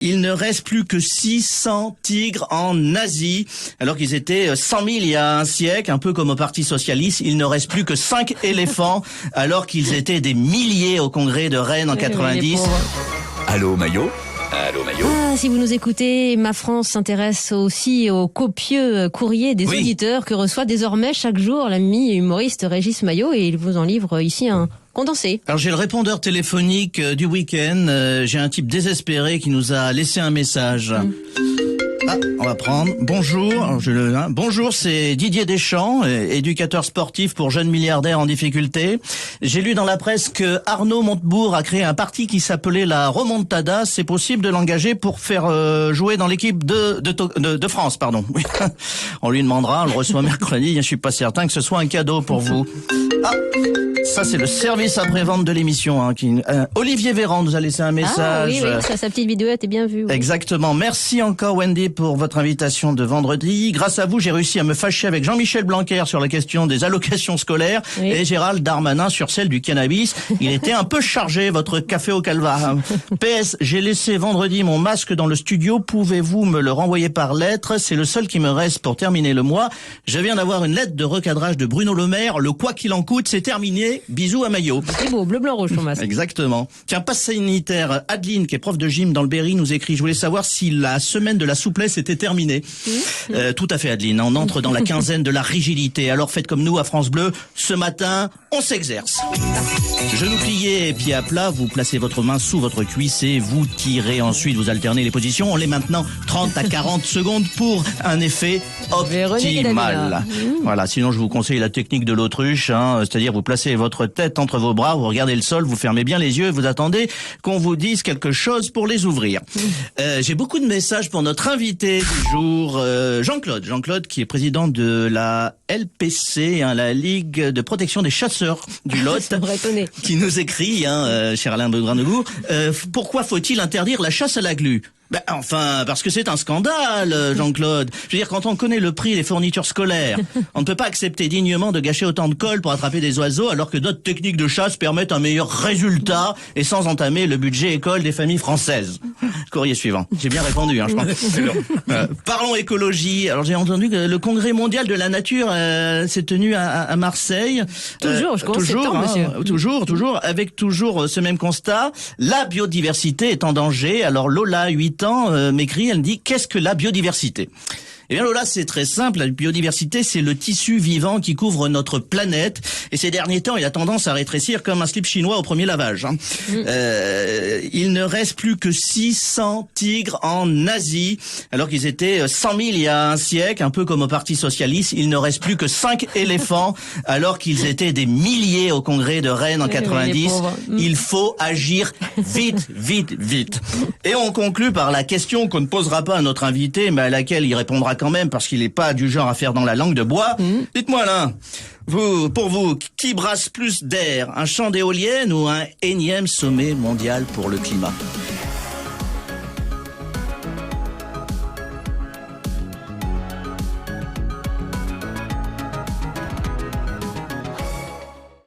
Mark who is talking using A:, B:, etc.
A: Il ne reste plus que 600 tigres en Asie, alors qu'ils étaient 100 000 il y a un siècle, un peu comme au Parti Socialiste. Il ne reste plus que 5 éléphants, alors qu'ils étaient des milliers au congrès de Rennes en 90.
B: Allô Maillot? Allô Maillot?
C: Si vous nous écoutez, Ma France s'intéresse aussi aux copieux courriers des auditeurs que reçoit désormais chaque jour l'ami humoriste Régis Maillot, et il vous en livre ici un condensé.
A: Alors j'ai le répondeur téléphonique du week-end. J'ai un type désespéré qui nous a laissé un message. Ah, on va prendre. Bonjour. Alors, bonjour, c'est Didier Deschamps, éducateur sportif pour jeunes milliardaires en difficulté. J'ai lu dans la presse que Arnaud Montebourg a créé un parti qui s'appelait la Remontada. C'est possible de l'engager pour faire jouer dans l'équipe de France, pardon. Oui. On lui demandera, on le reçoit mercredi. Je suis pas certain que ce soit un cadeau pour vous. Ah, ça c'est le service après-vente de l'émission. Olivier Véran nous a laissé un message.
C: Ah oui, sa petite vidéo a été bien vue. Oui.
A: Exactement. Merci encore Wendy pour votre invitation de vendredi. Grâce à vous, j'ai réussi à me fâcher avec Jean-Michel Blanquer sur la question des allocations scolaires et Gérald Darmanin sur celle du cannabis. Il était un peu chargé, votre café au calva. PS, j'ai laissé vendredi mon masque dans le studio. Pouvez-vous me le renvoyer par lettre? C'est le seul qui me reste pour terminer le mois. Je viens d'avoir une lettre de recadrage de Bruno Le Maire. Le quoi qu'il en coûte, c'est terminé. Bisous à Maillot.
C: C'est beau, bleu, blanc, rouge ton masque.
A: Exactement. Tiens, passe sanitaire. Adeline, qui est prof de gym dans le Berry, nous écrit: je voulais savoir si la semaine de la souplesse était terminée. Tout à fait, Adeline. On entre dans la quinzaine de la rigidité. Alors faites comme nous à France Bleu. Ce matin, on s'exerce. Genoux pliés et pieds à plat, vous placez votre main sous votre cuisse et vous tirez. Ensuite, vous alternez les positions. On les maintenant 30 à 40 secondes pour un effet optimal. Voilà. Sinon, je vous conseille la technique de l'autruche, c'est-à-dire vous placez votre tête entre vos bras, vous regardez le sol, vous fermez bien les yeux et vous attendez qu'on vous dise quelque chose pour les ouvrir. J'ai beaucoup de messages pour notre invité du jour, Jean-Claude, qui est président de la LPC, la Ligue de protection des chasseurs du Lot, qui nous écrit, cher Alain Begranougou, pourquoi faut-il interdire la chasse à la glu? Enfin, parce que c'est un scandale, Jean-Claude. Je veux dire, quand on connaît le prix des fournitures scolaires, on ne peut pas accepter dignement de gâcher autant de colle pour attraper des oiseaux, alors que d'autres techniques de chasse permettent un meilleur résultat et sans entamer le budget école des familles françaises. Courrier suivant. J'ai bien répondu, je pense. Parlons écologie. Alors, j'ai entendu que le congrès mondial de la nature s'est tenu à Marseille.
C: Toujours, je commence septembre, monsieur.
A: Toujours, avec toujours ce même constat. La biodiversité est en danger. Alors, Lola, 8 ans, m'écrit, elle me dit: qu'est-ce que la biodiversité? Eh bien Lola, c'est très simple. La biodiversité, c'est le tissu vivant qui couvre notre planète. Et ces derniers temps, il a tendance à rétrécir comme un slip chinois au premier lavage. Il ne reste plus que 600 tigres en Asie, alors qu'ils étaient 100 000 il y a un siècle, un peu comme au Parti Socialiste. Il ne reste plus que 5 éléphants, alors qu'ils étaient des milliers au congrès de Rennes en 90. Il faut agir vite. Et on conclut par la question qu'on ne posera pas à notre invité, mais à laquelle il répondra quand même, parce qu'il n'est pas du genre à faire dans la langue de bois. Dites-moi là, pour vous, qui brasse plus d'air, un champ d'éoliennes ou un énième sommet mondial pour le climat?